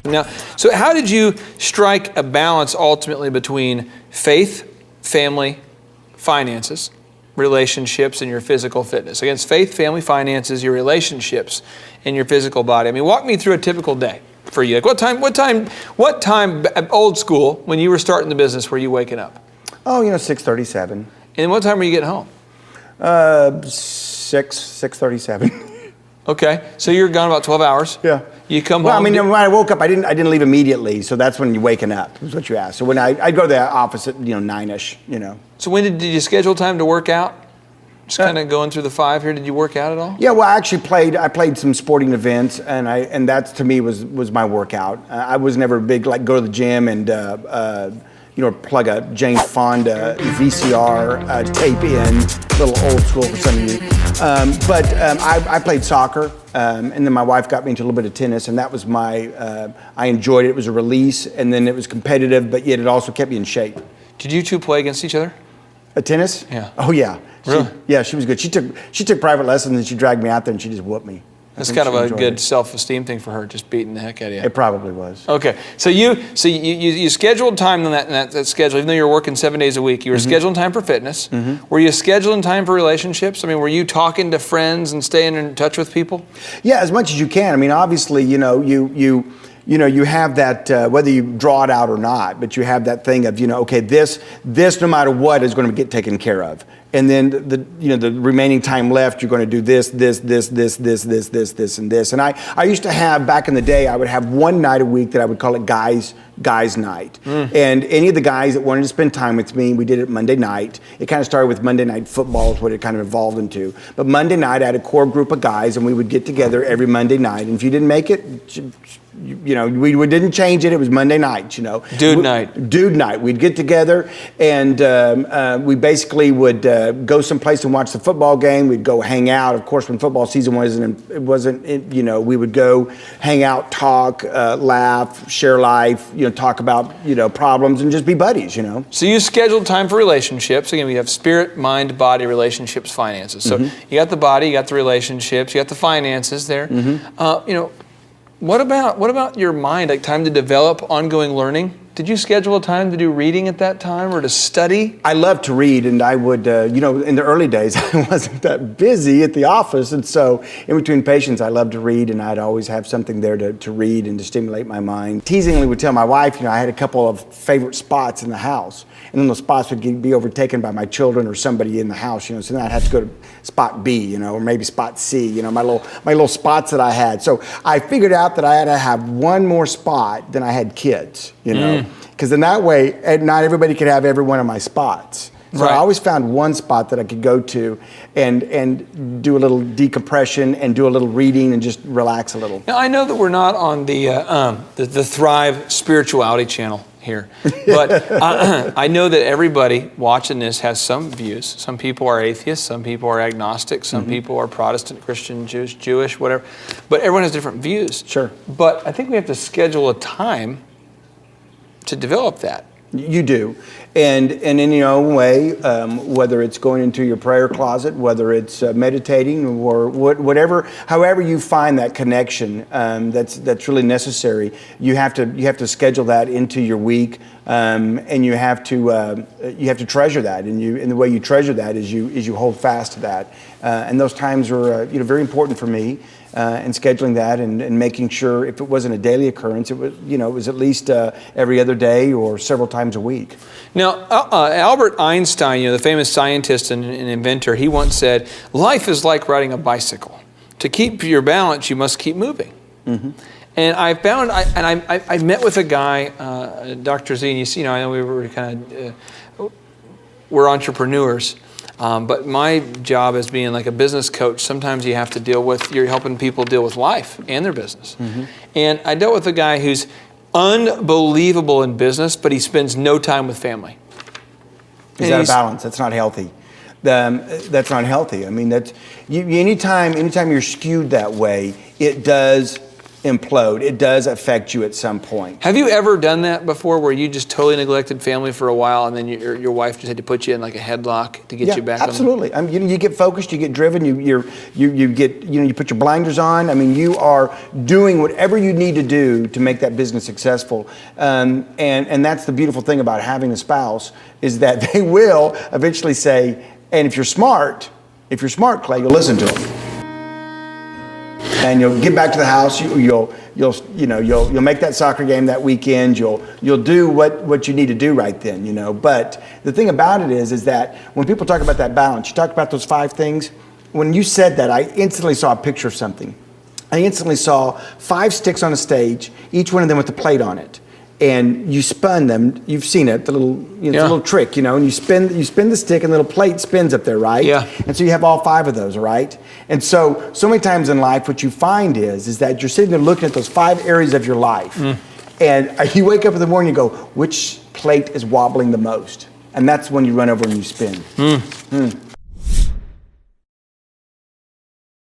Now, so how did you strike a balance ultimately between faith, family, finances, relationships, and your physical fitness? Against faith, family, finances, your relationships, and your physical body. I mean, walk me through a typical day for you. Like what time, old school, when you were starting the business, were you waking up? Oh, 6:37. And what time were you getting home? 6:37. Okay, so you're gone about 12 hours. Yeah. You come well, home. I mean, when I woke up, I didn't leave immediately, so that's when you're waking up, is what you asked. So when I'd go to the office at 9-ish, So when did you schedule time to work out? Just kind of going through the 5 here. Did you work out at all? Yeah, well, I played some sporting events, and that to me was my workout. I was never big like go to the gym and plug a Jane Fonda VCR tape in, a little old school for some of you. But I played soccer, and then my wife got me into a little bit of tennis, and that was I enjoyed it. It was a release, and then it was competitive, but yet it also kept me in shape. Did you two play against each other? Tennis? Yeah. Oh yeah. Really? She was good. She took private lessons, and she dragged me out there, and she just whooped me. That's kind of a good self-esteem thing for her, just beating the heck out of you. It probably was. Okay, so you scheduled time on that schedule, even though you were working 7 days a week. You were scheduling time for fitness. Were you scheduling time for relationships? I mean, were you talking to friends and staying in touch with people? Yeah, as much as you can. I mean, obviously, you have that whether you draw it out or not, but you have that thing of okay, this no matter what is going to get taken care of. And then the remaining time left, you're going to do this, and this. And I used to have, back in the day, I would have one night a week that I would call it guys night. And any of the guys that wanted to spend time with me, we did it Monday night. It kind of started with Monday Night Football is what it kind of evolved into. But Monday night, I had a core group of guys, and we would get together every Monday night. And if you didn't make it, we didn't change it. It was Monday night, Dude night. Dude night. We'd get together, and we basically would go someplace and watch the football game. We'd go hang out. Of course, when football season wasn't, we would go hang out, talk, laugh, share life, talk about, problems, and just be buddies, So you scheduled time for relationships. Again, we have spirit, mind, body, relationships, finances. So you got the body, you got the relationships, you got the finances there. What about your mind, like time to develop ongoing learning? Did you schedule a time to do reading at that time or to study? I love to read, and I would, in the early days, I wasn't that busy at the office, and so in between patients, I loved to read, and I'd always have something there to read and to stimulate my mind. Teasingly would tell my wife, I had a couple of favorite spots in the house, and then those spots would be overtaken by my children or somebody in the house, so then I'd have to go to spot B, or maybe spot C, my little spots that I had. So I figured out that I had to have one more spot than I had kids, because then that way, not everybody could have every one of my spots. So I always found one spot that I could go to and do a little decompression and do a little reading and just relax a little. Now, I know that we're not on the Thrive Spirituality channel here, but I know that everybody watching this has some views. Some people are atheists, some people are agnostic, some people are Protestant, Christian, Jewish, whatever. But everyone has different views. Sure. But I think we have to schedule a time to develop that. You do. And in your own way, whether it's going into your prayer closet, whether it's meditating or whatever, however you find that connection that's really necessary, you have to schedule that into your week, and you have to treasure that, and the way you treasure that is you hold fast to that, and those times are very important for me. And scheduling that and making sure if it wasn't a daily occurrence, it was at least every other day or several times a week. Now, Albert Einstein, the famous scientist and inventor, he once said, "Life is like riding a bicycle. To keep your balance, you must keep moving." And I found, I met with a guy, Dr. Z, and I know we were we're entrepreneurs. But my job as being like a business coach, sometimes you have to you're helping people deal with life and their business. And I dealt with a guy who's unbelievable in business, but he spends no time with family. Is that a balance? That's not healthy. That's not healthy. I mean, anytime you're skewed that way, it does implode. It does affect you at some point. Have you ever done that before, where you just totally neglected family for a while, and then your wife just had to put you in like a headlock to get you back? Absolutely. I mean, you get focused, you get driven, you put your blinders on. I mean, you are doing whatever you need to do to make that business successful. And that's the beautiful thing about having a spouse, is that they will eventually say, and if you're smart, Clay, you'll listen to them. And you'll get back to the house. You'll make that soccer game that weekend. You'll do what you need to do right then. But the thing about it is that when people talk about that balance, you talk about those 5 things. When you said that, I instantly saw a picture of something. I instantly saw 5 sticks on a stage, each one of them with a plate on it. And you spun them. You've seen it, the little trick, and you spin the stick, and the little plate spins up there, right? Yeah. And so you have all 5 of those, right? And so many times in life, what you find is that you're sitting there looking at those 5 areas of your life, and you wake up in the morning and you go, which plate is wobbling the most? And that's when you run over and you spin.